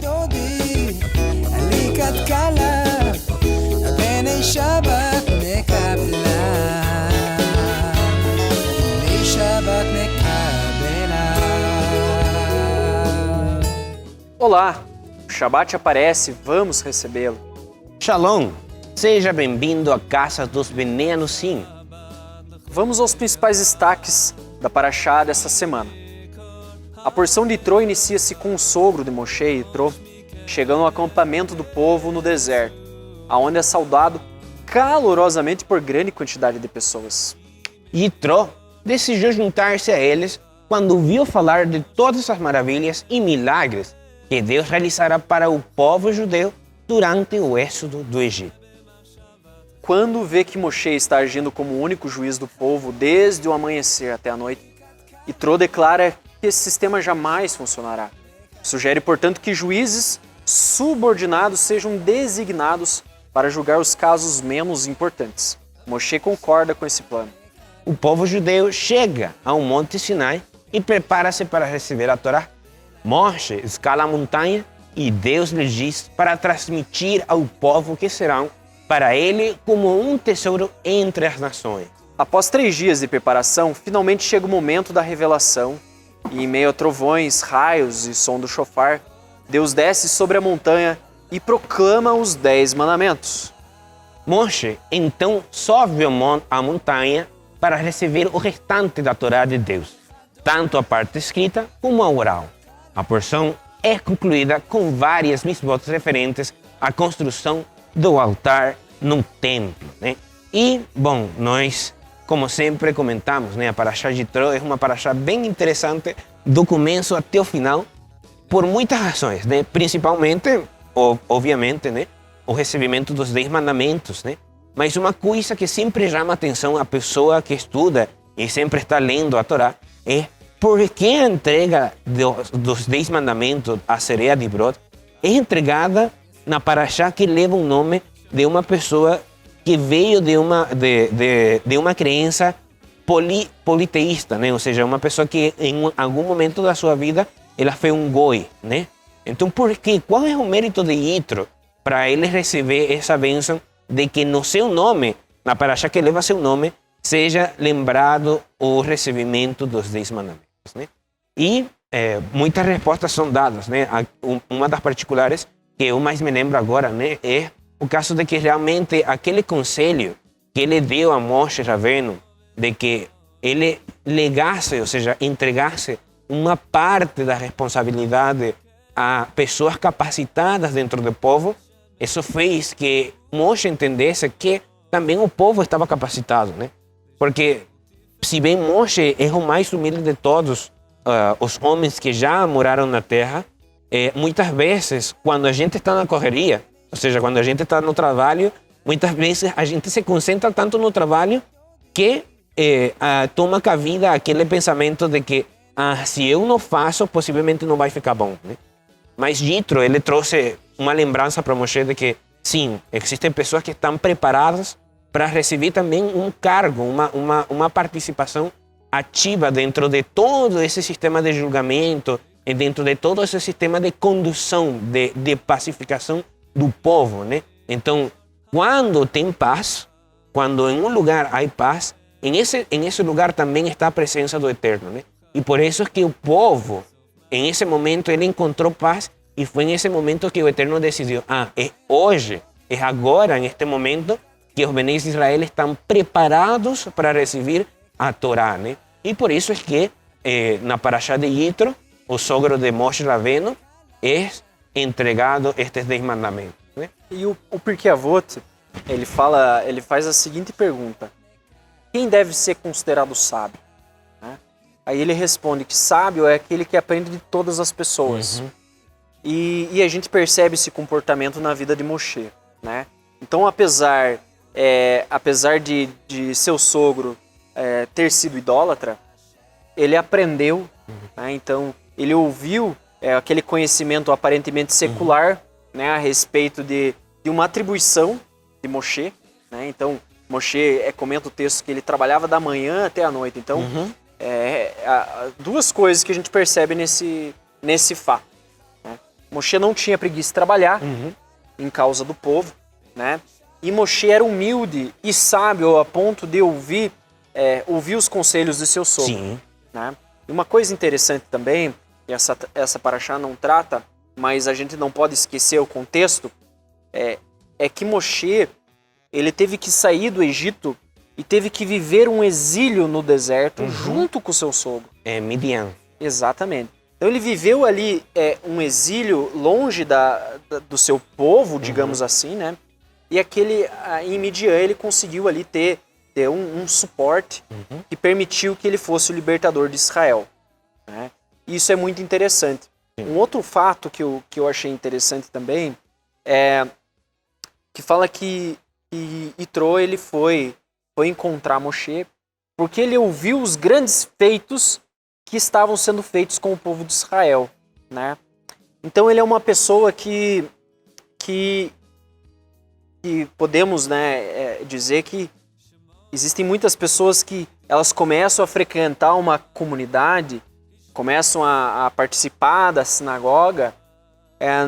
דודי, הליקת קלה, בני שבת מקבלה, בני שבת מקבלה. Olá, o Shabat aparece, vamos recebê-lo. Shalom, seja bem-vindo à casa dos Bnei Anusim. Vamos aos principais destaques da Parashá dessa semana. A porção de Yitro inicia-se com o sogro de Moshe, Yitro, chegando ao acampamento do povo no deserto, aonde é saudado calorosamente por grande quantidade de pessoas. Yitro decidiu juntar-se a eles quando viu falar de todas as maravilhas e milagres que Deus realizará para o povo judeu durante o êxodo do Egito. Quando vê que Moshe está agindo como o único juiz do povo desde o amanhecer até a noite, Yitro declara que esse sistema jamais funcionará. Sugere, portanto, que juízes subordinados sejam designados para julgar os casos menos importantes. Moshe concorda com esse plano. O povo judeu chega ao Monte Sinai e prepara-se para receber a Torá. Moshe escala a montanha e Deus lhes diz para transmitir ao povo que serão para ele como um tesouro entre as nações. Após 3 dias de preparação, finalmente chega o momento da revelação e, em meio a trovões, raios e som do shofar, Deus desce sobre a montanha e proclama os 10 mandamentos. Moshe então sobe a montanha para receber o restante da Torá de Deus, tanto a parte escrita como a oral. A porção é concluída com várias mitzvot referentes à construção do altar no templo, né? E, bom, nós, como sempre comentamos, né, a Parashá de Yitro é uma Parashá bem interessante do começo até o final, por muitas razões, né? Principalmente, obviamente, né, o recebimento dos 10 mandamentos, né? Mas uma coisa que sempre chama a atenção a pessoa que estuda e sempre está lendo a Torá é por que a entrega dos 10 mandamentos, a Sereia de Brot, é entregada na Parashá que leva o nome de uma pessoa que veio de uma crença politeísta, né? Ou seja, uma pessoa que em algum momento da sua vida ela foi um goi, né? Então, por quê? Qual é o mérito de Yitro para ele receber essa bênção de que no seu nome, na Parashá que leva seu nome, seja lembrado o recebimento dos 10 mandamentos, né? E muitas respostas são dadas, né? Uma das particulares que eu mais me lembro agora, né, é o caso de que realmente aquele conselho que ele deu a Moshe Rabbeinu de que ele legasse, ou seja, entregasse uma parte da responsabilidade a pessoas capacitadas dentro do povo, isso fez que Moshe entendesse que também o povo estava capacitado, né? Porque se bem Moshe é o mais humilde de todos os homens que já moraram na terra, muitas vezes, quando a gente está na correria, ou seja, quando a gente está no trabalho, muitas vezes a gente se concentra tanto no trabalho que toma cabida aquele pensamento de que se eu não faço, possivelmente não vai ficar bom, né? Mas Yitro, ele trouxe uma lembrança para Moshe de que, sim, existem pessoas que estão preparadas para receber também um cargo, uma participação ativa dentro de todo esse sistema de julgamento, e dentro de todo esse sistema de condução, de pacificação do povo, né? Então, quando tem paz, quando em um lugar há paz, em esse lugar também está a presença do Eterno, né? E por isso é que o povo, em esse momento, ele encontrou paz e foi nesse momento que o Eterno decidiu, é hoje, é agora, neste momento, que os Bnei Israel estão preparados para receber a Torá, né? E por isso é que na Parashá de Yitro, o sogro de Moshe Rabbeinu, é entregado estes 10 mandamentos, né? E o Pirkei Avot, ele faz a seguinte pergunta: quem deve ser considerado sábio? Né? Aí ele responde que sábio é aquele que aprende de todas as pessoas. Uhum. E a gente percebe esse comportamento na vida de Moshe, né? Então, apesar de seu sogro ter sido idólatra, ele aprendeu, né? Então ele ouviu aquele conhecimento aparentemente secular, né, a respeito de uma atribuição de Moshe, né? Então Moshe comenta o texto que ele trabalhava da manhã até a noite. Então duas coisas que a gente percebe nesse fato, né? Moshe não tinha preguiça de trabalhar em causa do povo, né? E Moshe era humilde e sábio a ponto de ouvir os conselhos de seu sogro. Sim. Né? E uma coisa interessante também, e essa paraxá não trata, mas a gente não pode esquecer o contexto, é que Moshe, ele teve que sair do Egito e teve que viver um exílio no deserto junto com seu sogro. É Midian. Exatamente. Então ele viveu ali um exílio longe do seu povo, digamos assim, né? E em Midian ele conseguiu ali ter um suporte que permitiu que ele fosse o libertador de Israel. Né? E isso é muito interessante. Um outro fato que eu achei interessante também é que fala que Itró ele foi encontrar Moshe porque ele ouviu os grandes feitos que estavam sendo feitos com o povo de Israel, né? Então ele é uma pessoa que podemos, né, dizer que existem muitas pessoas que elas começam a frequentar uma comunidade, começam a participar da sinagoga,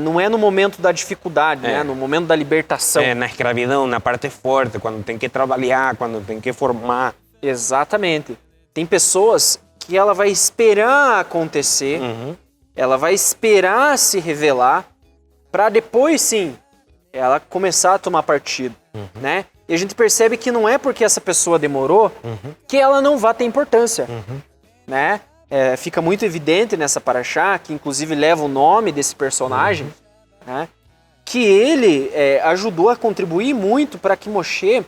não é no momento da dificuldade, né? No momento da libertação. Na escravidão, na parte forte, quando tem que trabalhar, quando tem que formar. Exatamente. Tem pessoas que ela vai esperar acontecer, ela vai esperar se revelar, para depois sim ela começar a tomar partido, né? E a gente percebe que não é porque essa pessoa demorou que ela não vai ter importância, né? Fica muito evidente nessa paraxá, que inclusive leva o nome desse personagem, né? Que ele ajudou a contribuir muito para que Moshe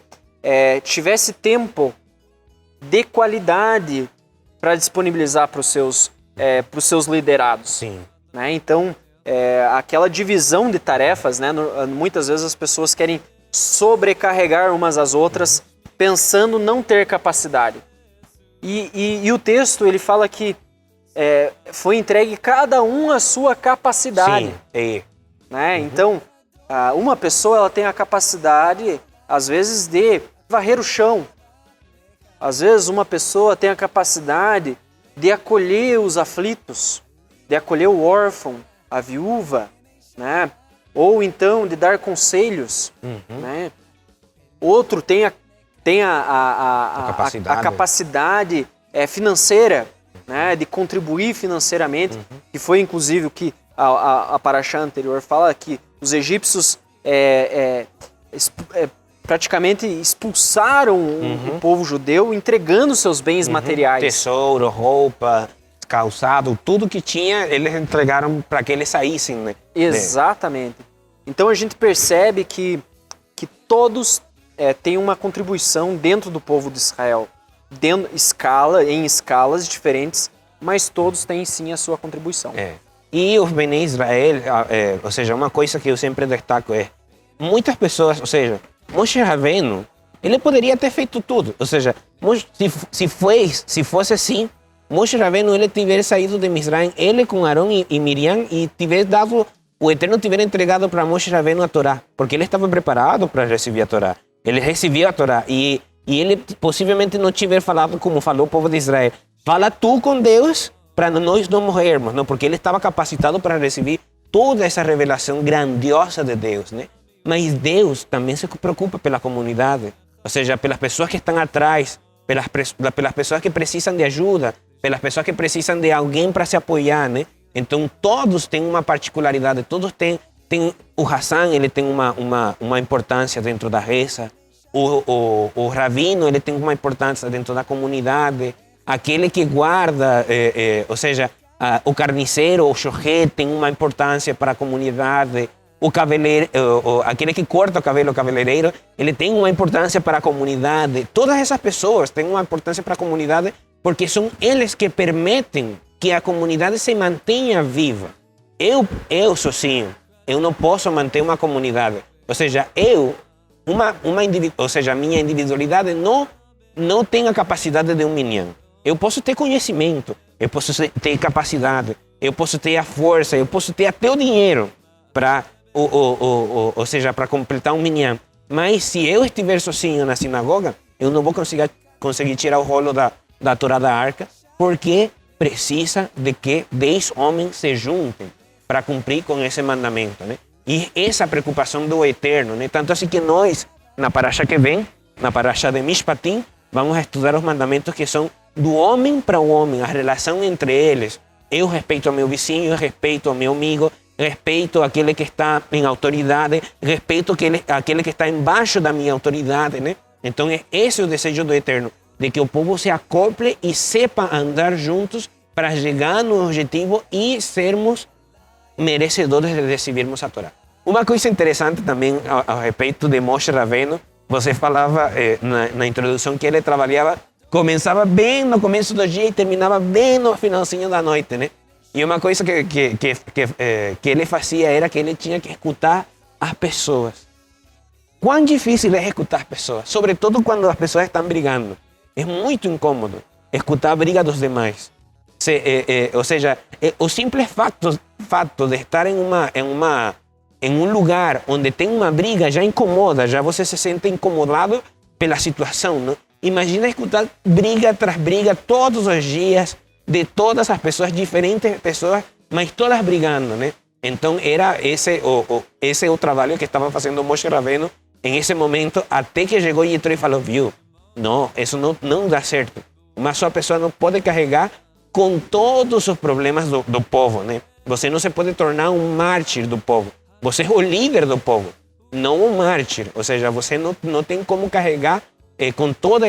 tivesse tempo de qualidade para disponibilizar para os seus liderados. Sim. Né? Então, aquela divisão de tarefas, né? Muitas vezes as pessoas querem sobrecarregar umas às outras, pensando não ter capacidade. E o texto ele fala que foi entregue cada um a sua capacidade. Sim. Né? Então, uma pessoa ela tem a capacidade, às vezes, de varrer o chão. Às vezes uma pessoa tem a capacidade de acolher os aflitos, de acolher o órfão, a viúva, né? Ou então de dar conselhos. Né? Outro tem a capacidade financeira, né? De contribuir financeiramente, que foi inclusive o que a paraxá anterior fala, que os egípcios praticamente expulsaram o povo judeu entregando seus bens materiais. Tesouro, roupa, calçado, tudo que tinha, eles entregaram para que eles saíssem, né? Exatamente. Então a gente percebe que todos têm uma contribuição dentro do povo de Israel, em escalas diferentes, mas todos têm sim a sua contribuição. E os Bnei Israel, ou seja, uma coisa que eu sempre destaco muitas pessoas, ou seja, Moshe Rabbeinu, ele poderia ter feito tudo. Ou seja, se fosse assim, Moshe Rabbeinu, ele tivesse saído de Misraim, ele com Arão e Miriam, e tivesse dado, o Eterno tivesse entregado para Moshe Rabbeinu a Torá, porque ele estava preparado para receber a Torá. Ele recebeu a Torá e ele possivelmente não tivesse falado como falou o povo de Israel. Fala tu com Deus para nós não morrermos, não? Porque ele estava capacitado para receber toda essa revelação grandiosa de Deus, né? Mas Deus também se preocupa pela comunidade, ou seja, pelas pessoas que estão atrás, pelas pessoas que precisam de ajuda, pelas pessoas que precisam de alguém para se apoiar, né? Então todos têm uma particularidade, todos têm o Hassan, ele tem uma importância dentro da reza, o rabino, ele tem uma importância dentro da comunidade, aquele que guarda, ou seja, o carniceiro, o shohet, tem uma importância para a comunidade. O cabeleireiro, aquele que corta o cabelo, o cabeleireiro, ele tem uma importância para a comunidade. Todas essas pessoas têm uma importância para a comunidade porque são eles que permitem que a comunidade se mantenha viva. Eu sozinho, eu não posso manter uma comunidade. Ou seja, a minha individualidade não tem a capacidade de um minyan. Eu posso ter conhecimento, eu posso ter capacidade, eu posso ter a força, eu posso ter até o dinheiro para ou seja, para completar um minyan. Mas se eu estiver sozinho na sinagoga, eu não vou conseguir tirar o rolo da Torá da arca, porque precisa de que 10 homens se juntem. para cumprir com esse mandamento, né? E essa preocupação do eterno, né? Tanto assim que nós, na paraxá que vem, na paraxá de Mishpatim, vamos a estudar os mandamentos que são do homem para o homem, a relação entre eles. Eu respeito ao meu vizinho, eu respeito ao meu amigo, respeito àquele que está em autoridade, respeito àquele que está embaixo da minha autoridade, né? Então, esse é o desejo do Eterno, de que o povo se acople e sepa andar juntos para chegar no objetivo e sermos merecedores de recebermos a Torá. Uma coisa interessante também a respeito de Moshe Rabbeinu, você falava na introdução que ele trabalhava, começava bem no começo do dia e terminava bem no finalzinho da noite, né? E uma coisa que ele fazia era que ele tinha que escutar as pessoas. Quão difícil é escutar pessoas, sobretudo quando as pessoas estão brigando. É muito incômodo escutar a briga dos demais. Ou seja, o simples fato de estar em um lugar onde tem uma briga já incomoda, já você se sente incomodado pela situação, não? Imagina escutar briga tras briga todos os dias, de todas as pessoas, diferentes pessoas, mas todas brigando, né? Então era esse o trabalho que estava fazendo Moshe Rabbeinu em esse momento, até que chegou Yitro e falou, viu, não, isso não dá certo. Uma só pessoa não pode carregar com todos os problemas do povo, né? Você não se pode tornar um mártir do povo. Você é o líder do povo, não um mártir. Ou seja, você não tem como carregar com todos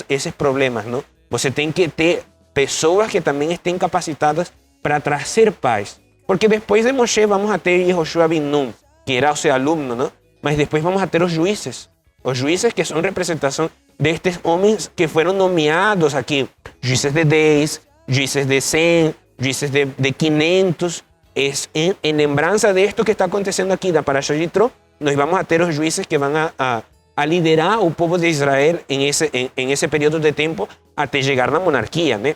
esses problemas, não? Você tem que ter pessoas que também estejam capacitadas para trazer paz. Porque depois de Moshe vamos a ter Yehoshua ben Nun, que era o seu aluno, não? Mas depois vamos a ter os juízes que são representação destes homens que foram nomeados aqui, juízes de 10, juízes de 100, juízes de 500. Em lembrança de esto que está acontecendo aqui da Parashá de Yitro, nós vamos a ter os juízes que vão a liderar o povo de Israel em esse período de tempo até chegar na monarquia, né?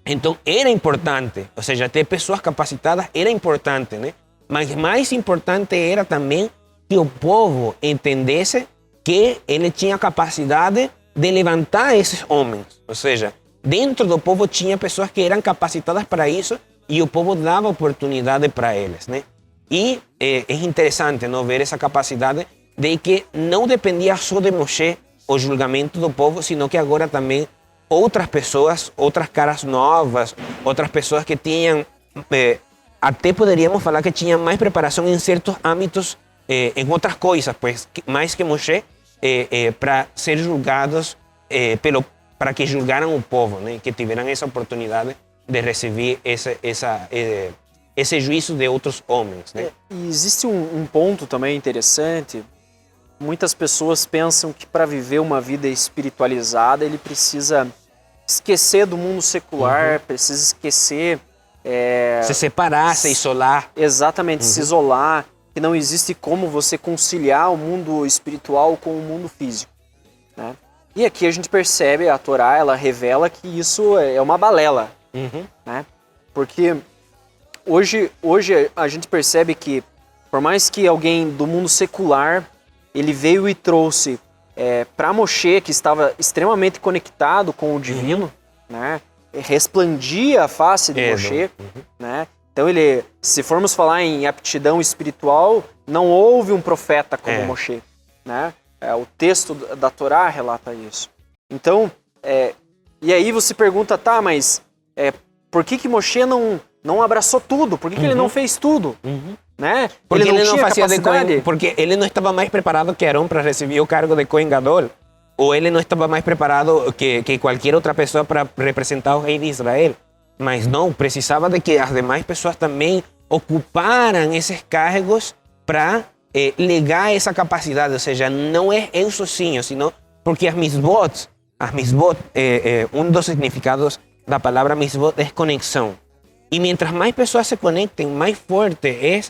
Então era importante, ou seja, ter pessoas capacitadas era importante, né? Mas mais importante era também que o povo entendesse que ele tinha capacidade de levantar esses homens. Ou seja, dentro do povo tinha pessoas que eram capacitadas para isso e o povo dava oportunidade para eles, né? E é interessante, não, ver essa capacidade de que não dependia só de Moshe o julgamento do povo, sino que agora também outras pessoas, outras caras novas, outras pessoas que tinham, até poderíamos falar que tinham mais preparação em certos âmbitos, em outras coisas, pues, mais que Moshe, para ser julgados, para que julgaram o povo, né? Que tiveram essa oportunidade de receber esse juízo de outros homens, né? E existe um ponto também interessante. Muitas pessoas pensam que para viver uma vida espiritualizada ele precisa esquecer do mundo secular, precisa esquecer... se separar, se isolar. Exatamente, se isolar, que não existe como você conciliar o mundo espiritual com o mundo físico, né? E aqui a gente percebe, a Torá, ela revela que isso é uma balela, né? Porque hoje a gente percebe que, por mais que alguém do mundo secular, ele veio e trouxe para Moshe, que estava extremamente conectado com o divino, né? Resplandia a face de Moshe, né? Então se formos falar em aptidão espiritual, não houve um profeta como Moshe, né? O texto da Torá relata isso. Então, e aí você pergunta, tá, mas por que Moshe não abraçou tudo? Por que ele não fez tudo? Né? Porque ele não tinha fazia capacidade. porque ele não estava mais preparado que Arão para receber o cargo de Cohen Gadol, ou ele não estava mais preparado que qualquer outra pessoa para representar o rei de Israel. Mas não, precisava de que as demais pessoas também ocuparam esses cargos para legar essa capacidade. Ou seja, não é eu sozinho, sino porque as misbot, um dos significados da palavra misbot é conexão. E mientras mais pessoas se conectem, mais forte é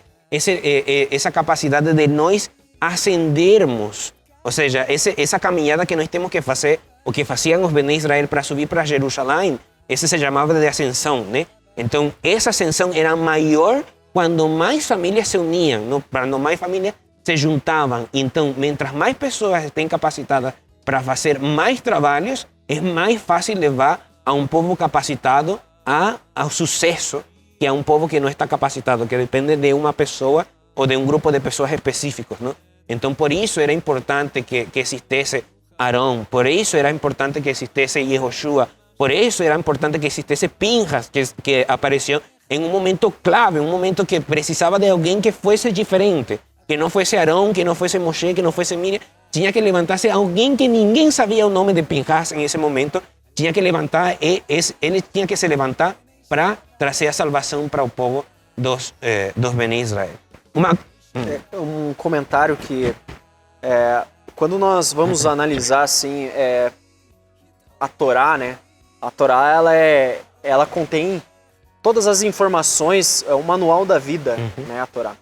essa capacidade de nós ascendermos. Ou seja, essa caminhada que nós temos que fazer, o que faziam os Bnei Israel para subir para Jerusalém, esse se chamava de ascensão, né? Então, essa ascensão era maior quando mais famílias se uniam, quando mais famílias se juntavam. Então, mientras mais pessoas estão capacitadas para fazer mais trabalhos, é mais fácil levar a um povo capacitado ao sucesso que a um povo que não está capacitado, que depende de uma pessoa ou de um grupo de pessoas específicos, não? Então, por isso era importante que existisse Arão, por isso era importante que existisse Yehoshua, por isso era importante que existisse Pinhas, que apareceu em um momento clave, um momento que precisava de alguém que fosse diferente, que não fosse Arão, que não fosse Moshe, que não fosse Miriam. Tinha que levantar-se alguém que ninguém sabia o nome de Pinhas em esse momento, tinha que levantar, ele tinha que se levantar para trazer a salvação para o povo dos Bene Israel. Um comentário que, quando nós vamos analisar assim, a Torá, né? A Torá ela contém todas as informações, é o manual da vida, né? A Torá.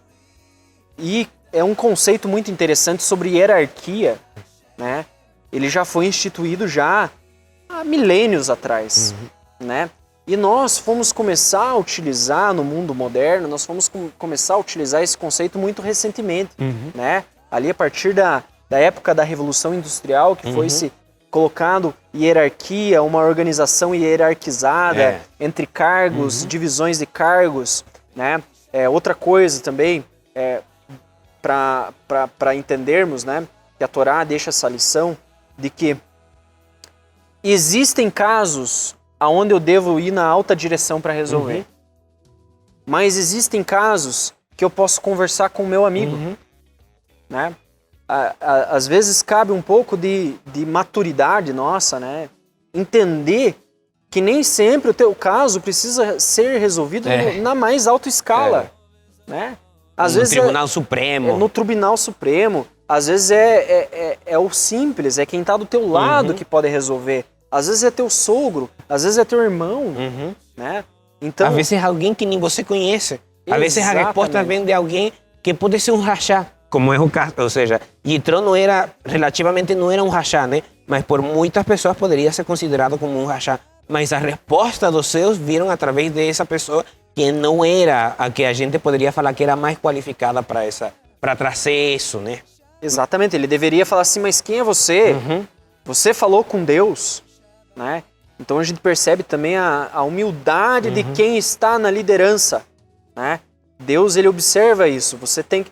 E é um conceito muito interessante sobre hierarquia, né? Ele já foi instituído já há milênios atrás, né? E nós fomos começar a utilizar no mundo moderno, nós fomos começar a utilizar esse conceito muito recentemente, né? Ali a partir da época da Revolução Industrial, que foi se colocado hierarquia, uma organização hierarquizada entre cargos, divisões de cargos, né? Outra coisa também, para entendermos, né, que a Torá deixa essa lição de que existem casos aonde eu devo ir na alta direção para resolver. Mas existem casos que eu posso conversar com o meu amigo, né? Às vezes cabe um pouco de maturidade nossa, né? Entender que nem sempre o teu caso precisa ser resolvido na mais alta escala, né? Às vezes Tribunal Supremo. No Tribunal Supremo. Às vezes é o simples, é quem está do teu lado que pode resolver. Às vezes é teu sogro, às vezes é teu irmão, né? Então, às vezes é alguém que nem você conhece. Às vezes a resposta vem de alguém que pode ser um rachá, como é o caso. Ou seja, Yitro relativamente não era um rachá, né? Mas por muitas pessoas poderia ser considerado como um rachá. Mas a resposta dos seus viram através dessa pessoa que não era a que a gente poderia falar que era mais qualificada para trazer isso, né? Exatamente, ele deveria falar assim, mas quem é você? Você falou com Deus, né? Então a gente percebe também a humildade de quem está na liderança, né? Deus, ele observa isso. Você tem que,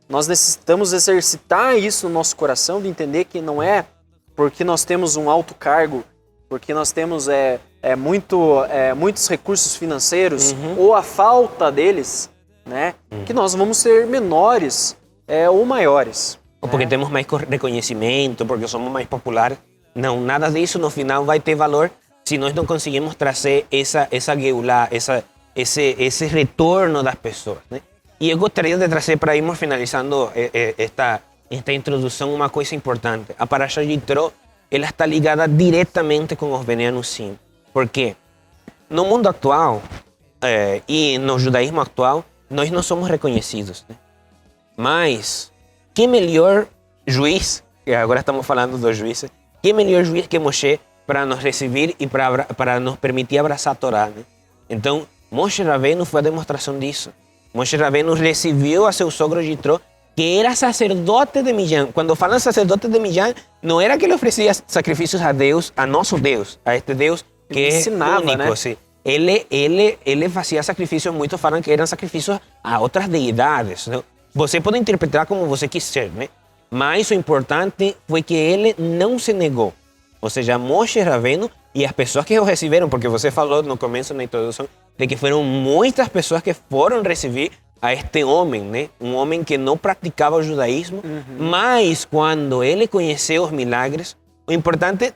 nós necessitamos exercitar isso no nosso coração, de entender que não é porque nós temos um alto cargo, porque nós temos muitos recursos financeiros ou a falta deles, né? Que nós vamos ser menores ou maiores. Ou porque temos mais reconhecimento, porque somos mais populares. Não, nada disso no final vai ter valor se nós não conseguimos trazer essa geulá, esse retorno das pessoas, né? E eu gostaria de trazer, para irmos finalizando esta introdução, uma coisa importante. A Parashá de Yitro, ela está ligada diretamente com os Bnei Anusim. Por quê? No mundo atual e no judaísmo atual, nós não somos reconhecidos, né? Mas que melhor juiz, que agora estamos falando dos juízes, que melhor juiz que Moshe para nos receber e para nos permitir abraçar a Torá, né? Então, Moshe Rabbeinu foi a demonstração disso. Moshe Rabbeinu recebeu a seu sogro Yitro, que era sacerdote de Midian. Quando falam sacerdote de Midian, não era que ele oferecia sacrifícios a Deus, a nosso Deus, a este Deus que ensinava, é único. né? Sim. Ele fazia sacrifícios, muitos falam que eram sacrifícios a outras deidades, né? Você pode interpretar como você quiser, né? Mas o importante foi que ele não se negou. Ou seja, Moshe Rabbeinu e as pessoas que o receberam, porque você falou no começo, na introdução, de que foram muitas pessoas que foram receber a este homem, né? Um homem que não praticava o judaísmo, mas quando ele conheceu os milagres, o importante,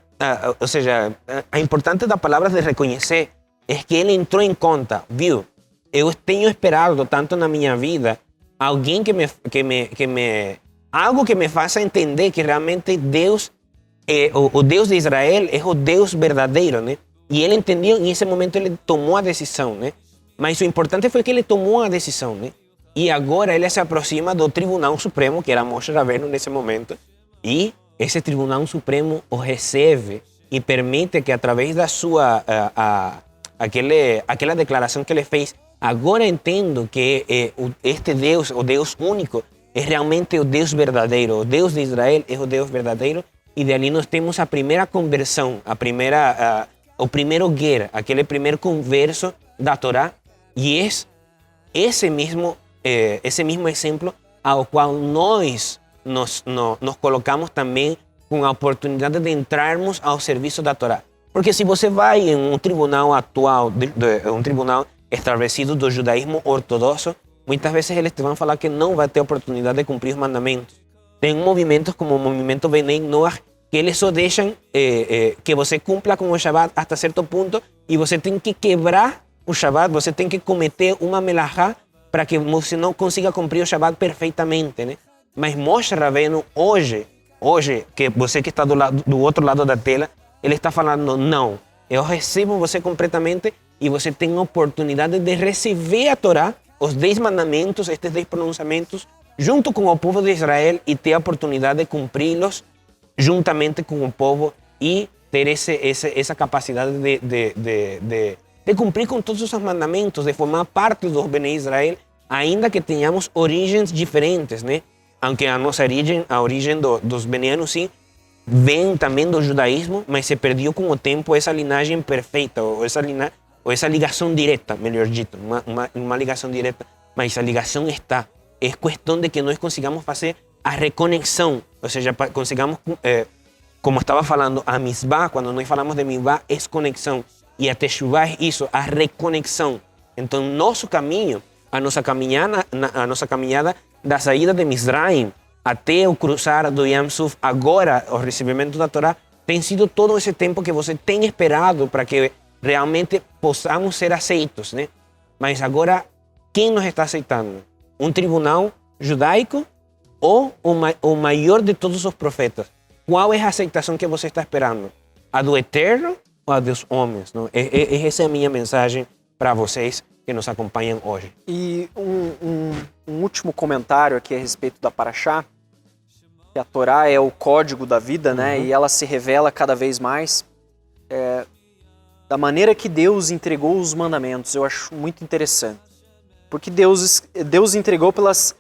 ou seja, a importante da palavra de reconhecer é que ele entrou em conta, viu? Eu tenho esperado tanto na minha vida alguém algo que me faça entender que realmente Deus, o Deus de Israel é o Deus verdadeiro, né? E ele entendeu, e nesse momento ele tomou a decisão, né? Mas o importante foi que ele tomou a decisão, né? E agora ele se aproxima do Tribunal Supremo, que era Moshe Rabbeinu nesse momento, e esse Tribunal Supremo o recebe e permite que através da sua aquela declaração que ele fez, agora entendo que este Deus, o Deus único, é realmente o Deus verdadeiro. O Deus de Israel é o Deus verdadeiro. E dali nós temos a primeira conversão, o primeiro ger, aquele primeiro converso da Torá, E é esse mesmo exemplo ao qual nós nos colocamos também com a oportunidade de entrarmos ao serviço da Torá. Porque se você vai em um tribunal atual, um tribunal estabelecido do judaísmo ortodoxo, muitas vezes eles te vão falar que não vai ter oportunidade de cumprir os mandamentos. Tem movimentos como o movimento Bnei Noach, que eles só deixam que você cumpra com o Shabbat até certo ponto e você tem que quebrar o Shabbat, você tem que cometer uma melahá para que você não consiga cumprir o Shabbat perfeitamente, né? Mas Moshe Rabbeinu hoje, que você que está do outro lado da tela, ele está falando, não, eu recebo você completamente e você tem a oportunidade de receber a Torá, os 10 mandamentos, estes 10 pronunciamentos, junto com o povo de Israel e ter a oportunidade de cumpri-los juntamente com o povo e ter essa capacidade de cumprir com todos os mandamentos, de formar parte dos Bnei Israel, ainda que tenhamos origens diferentes, né? Aunque a nossa origem, a origem dos Bnei Anusim, vem também do judaísmo, mas se perdeu com o tempo essa linhagem perfeita, ou essa ligação direta, melhor dito, uma ligação direta, mas a ligação está. É questão de que nós consigamos fazer a reconexão, ou seja, consigamos, como estava falando, a misbah, quando nós falamos de misbah, é conexão, e a teshuvah é isso, a reconexão. Então, nosso caminho, a nossa caminhada da saída de Mizraim até o cruzar do Yam Suf, agora o recebimento da Torá, tem sido todo esse tempo que você tem esperado para que realmente possamos ser aceitos, né? Mas agora, quem nos está aceitando? Um tribunal judaico ou o maior de todos os profetas? Qual é a aceitação que você está esperando? A do Eterno ou a dos homens? Não? Essa é a minha mensagem para vocês que nos acompanham hoje. E um último comentário aqui a respeito da Parashá, que a Torá é o código da vida, né? E ela se revela cada vez mais da maneira que Deus entregou os mandamentos. Eu acho muito interessante. Porque Deus entregou pelas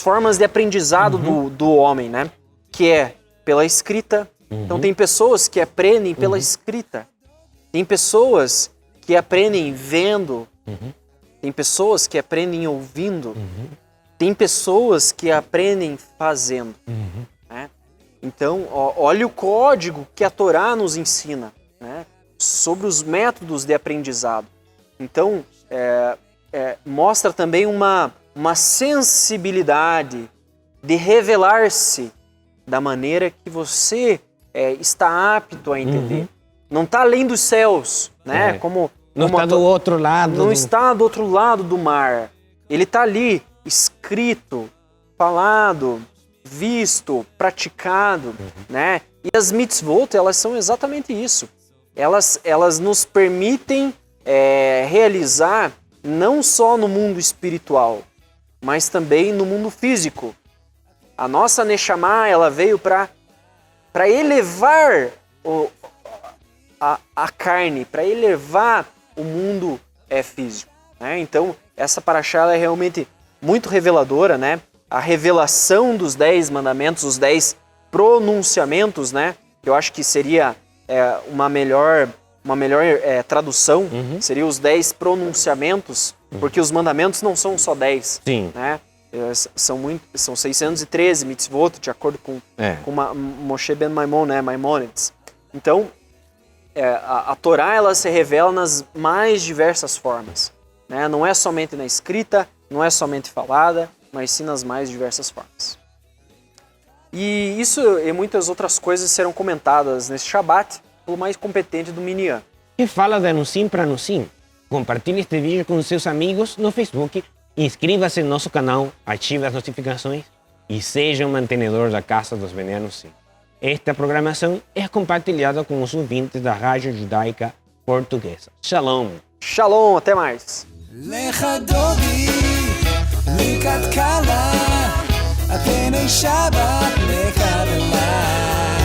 formas de aprendizado do homem, né? Que é pela escrita. Então tem pessoas que aprendem pela escrita. Tem pessoas que aprendem vendo. Tem pessoas que aprendem ouvindo. Tem pessoas que aprendem fazendo. Né? Então, olha o código que a Torá nos ensina, né? Sobre os métodos de aprendizado. Então, mostra também uma sensibilidade de revelar-se da maneira que você está apto a entender. Não está além dos céus, né? Não está do outro lado. Não está do outro lado do mar. Ele está ali, escrito, falado, visto, praticado, né? E as mitzvot, elas são exatamente isso. Elas nos permitem realizar não só no mundo espiritual, mas também no mundo físico. A nossa Neshama, ela veio para elevar a carne, para elevar o mundo físico. Né? Então, essa Parashá ela é realmente muito reveladora, né? A revelação dos 10 mandamentos, os 10 pronunciamentos, né? Eu acho que seria uma melhor tradução, seria os 10 pronunciamentos, porque os mandamentos não são só 10. Sim. Né? São 613 mitzvot, de acordo com Moshe ben Maimon, né? Maimonides. Então, a Torá ela se revela nas mais diversas formas. Né? Não é somente na escrita, não é somente falada, mas sim nas mais diversas formas. E isso e muitas outras coisas serão comentadas nesse Shabat pelo mais competente do Minyan. Que fala de Anusim para Anusim? Compartilhe este vídeo com seus amigos no Facebook, inscreva-se no nosso canal, ative as notificações e seja um mantenedor da Casa dos Bnei Anusim. Esta programação é compartilhada com os ouvintes da Rádio Judaica Portuguesa. Shalom! Shalom, até mais! לך דודי, לקט קלה, הפני שבת מקבלה.